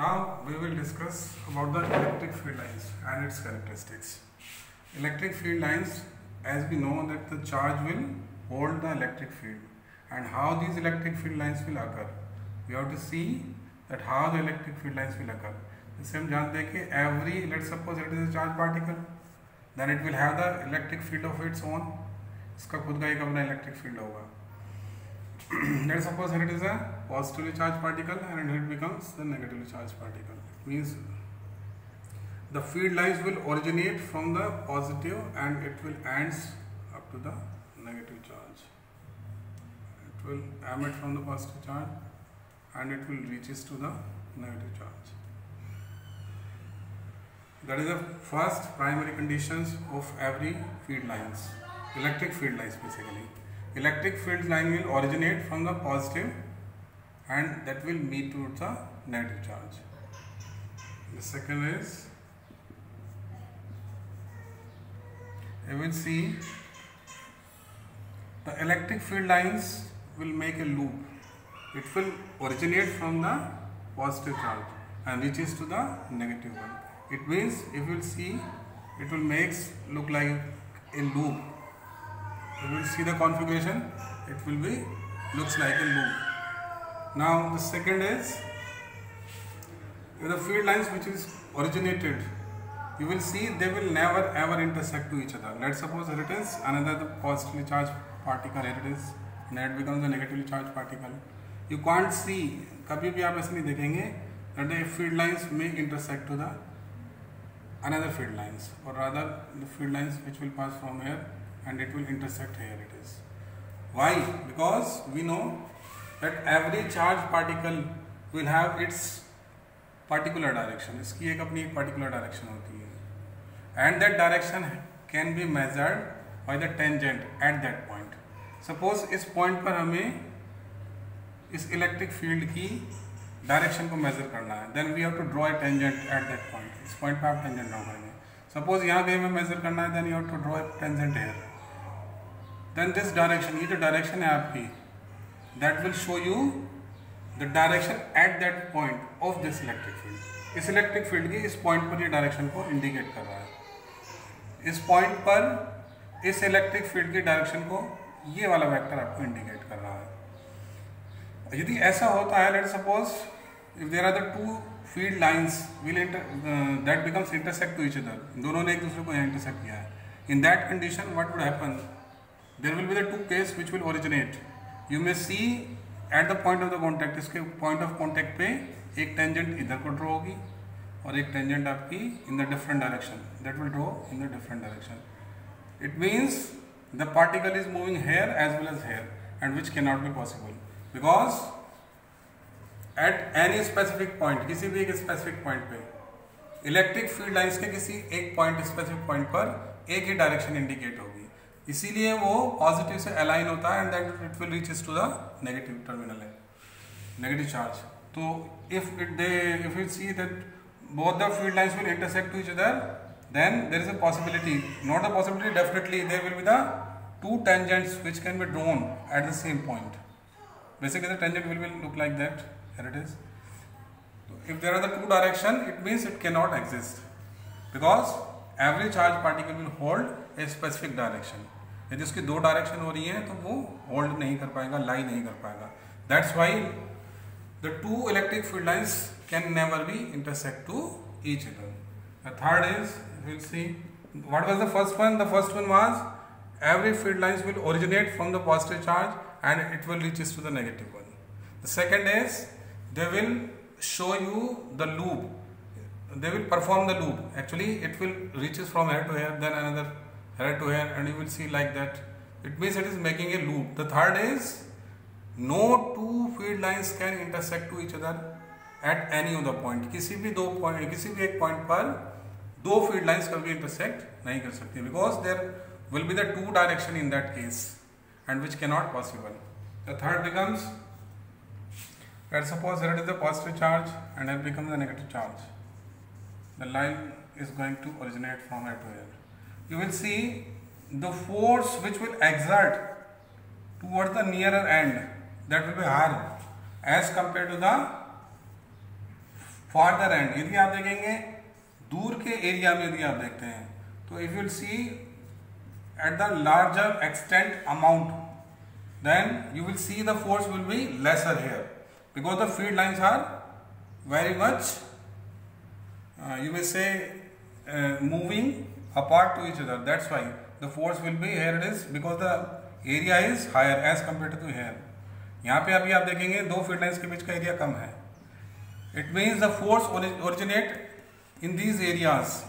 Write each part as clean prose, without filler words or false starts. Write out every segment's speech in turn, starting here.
Now we will discuss about the electric field lines and its characteristics. Electric field lines, as we know that the charge will hold the electric field, and how these electric field lines will occur. We have to see that how the electric field lines will occur. जैसे हम जानते हैं कि every, let's suppose it is a charge particle, then it will have the electric field of its own. इसका खुद का एक अपना electric field होगा. Let's suppose it is a positively charged particle and it becomes the negatively charged particle. It means the field lines will originate from the positive and it will ends up to the negative charge. It will emit from the positive charge and it will reaches to the negative charge. That is the first primary conditions of every field lines. Electric field lines basically. Electric field line will originate from the positive and that will meet towards the negative charge. The second is, you will see the electric field lines will make a loop. It will originate from the positive charge and reaches to the negative one. It means if you will see, it will look like a loop. You will see the configuration, it will be looks like a loop. Now the second is, the field lines which is originated, you will see they will never ever intersect to each other. Let's suppose here it is another positively charged particle, here it is, and it becomes a negatively charged particle. You can't see, कभी भी आप ऐसे नहीं देखेंगे that the field lines may intersect to the another field lines, or rather the field lines which will pass from here and it will intersect here it is. Why? Because we know that every charged particle will have its particular direction. इसकी एक अपनी particular direction होती है, and that direction can be measured by the tangent at that point. Suppose इस point पर हमें इस electric field की direction को measure करना है, then we have to draw a tangent at that point. इस point पर आप tangent draw करेंगे. Suppose यहाँ पे हमें measure करना है, then you have to draw a tangent here. Then this direction, ये जो direction है आपकी, that will show you the direction at that point of this electric field. इस electric field की इस point पर ये direction को indicate कर रहा है. इस point पर इस electric field की direction को ये वाला vector आपको indicate कर रहा है. यदि ऐसा होता है, let's suppose if there are the two field lines will that becomes intersect to each other. दोनों ने एक दूसरे को यहाँ intersect किया है. In that condition, what would happen? There will be the two cases which will originate. You may see at the point of the contact, इसके point of contact पे एक tangent इधर को draw होगी और एक tangent आपकी in the different direction. That will draw in the different direction. It means the particle is moving here as well as here, and which cannot be possible because at any specific point, किसी भी एक specific point पे electric field lines के किसी एक point specific point पर एक ही direction indicate होगी. इसीलिए वो पॉजिटिव से अलाइन होता है and that it will reaches to the negative terminal है, नेगेटिव चार्ज. तो if you see that both the field lines will intersect to each other, then there is a possibility, not a possibility, definitely there will be the two tangents which can be drawn at the same point. Basically the tangent will look like that, here it is. If there are the two direction, it means it can not exist because every charge particle will hold a specific direction. यदि उसकी दो direction हो रही हैं तो वो hold नहीं कर पाएगा, लाई नहीं कर पाएगा. That's why the two electric field lines can never be intersect to each other. The third is, we'll see what was the first one. The first one was every field lines will originate from the positive charge and it will reaches to the negative one. The second is they will show you the loop. They will perform the loop. Actually it will reaches from here to here, then another here to here, and you will see like that. It means it is making a loop. The third is no two field lines can intersect to each other at any of the point. किसी भी दो point, किसी भी एक point पर दो field lines कभी intersect नहीं कर सकती because there will be the two direction in that case and which cannot possible. The third becomes, let's suppose here it is the positive charge and it becomes the negative charge. The line is going to originate from here to here. You will see the force which will exert towards the nearer end, that will be higher as compared to the farther and, यदि आप देखेंगे दूर के area में यदि आप देखते हैं तो if you see at the larger extent amount, then you will see the force will be lesser here because the field lines are very much you may say moving apart to each other. That's why the force will be here it is because the area is higher as compared to here. यहाँ पे अभी आप देखेंगे दो field lines के बीच का area कम है. It means the force originate in these areas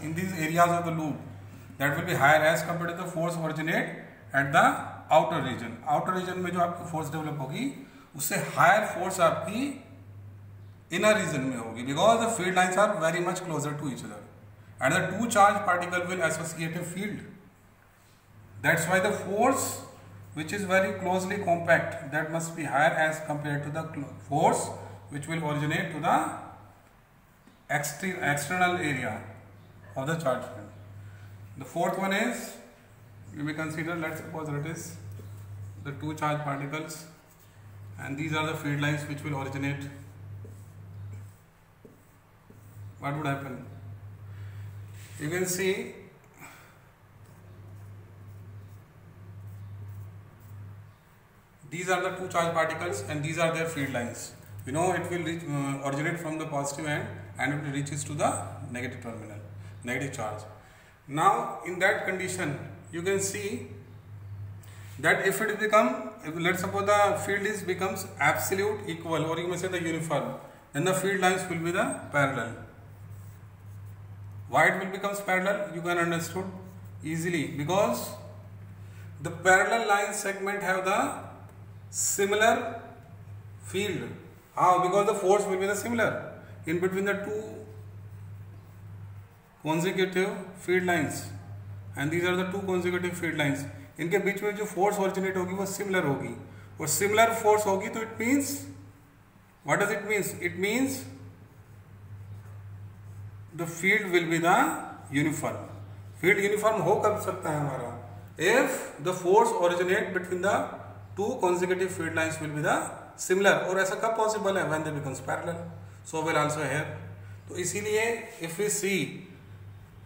of the loop that will be higher as compared to the force originate at the outer region में जो आपकी फोर्स डेवलप होगी उससे हायर फोर्स आपकी inner region में होगी because the field lines are very much closer to each other and the two charge particle will associate a field. That's why the force which is very closely compact that must be higher as compare to the force which will originate to the external area of the charge field. The fourth one is you may consider, let's suppose that it is the two charge particles and these are the field lines which will originate. What would happen? You can see these are the two charge particles and these are their field lines. You know it will originate from the positive end and it reaches to the negative terminal, negative charge. Now in that condition you can see that if let's suppose the field becomes absolute equal or you may say the uniform, then the field lines will be the parallel. Why it will becomes parallel? You can understood easily because the parallel line segment have the similar field. How? Because the force will be the similar in between the two consecutive field lines. And these are the two consecutive field lines. इनके बीच में जो force originate होगी वो similar होगी और similar force होगी तो it means what does it means? It means the field will be the uniform. Field uniform हो कब सकता है हमारा? If the force originate between the two consecutive field lines will be the similar. और ऐसा कब पॉसिबल है? When they becomes parallel. So will also here. तो इसीलिए if we see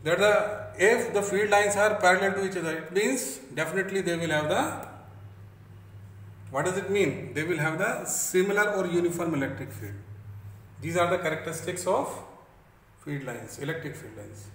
that if the field lines are parallel to each other, it means definitely they will have the, what does it mean? They will have the similar or uniform electric field. These are the characteristics of field lines, electric field lines.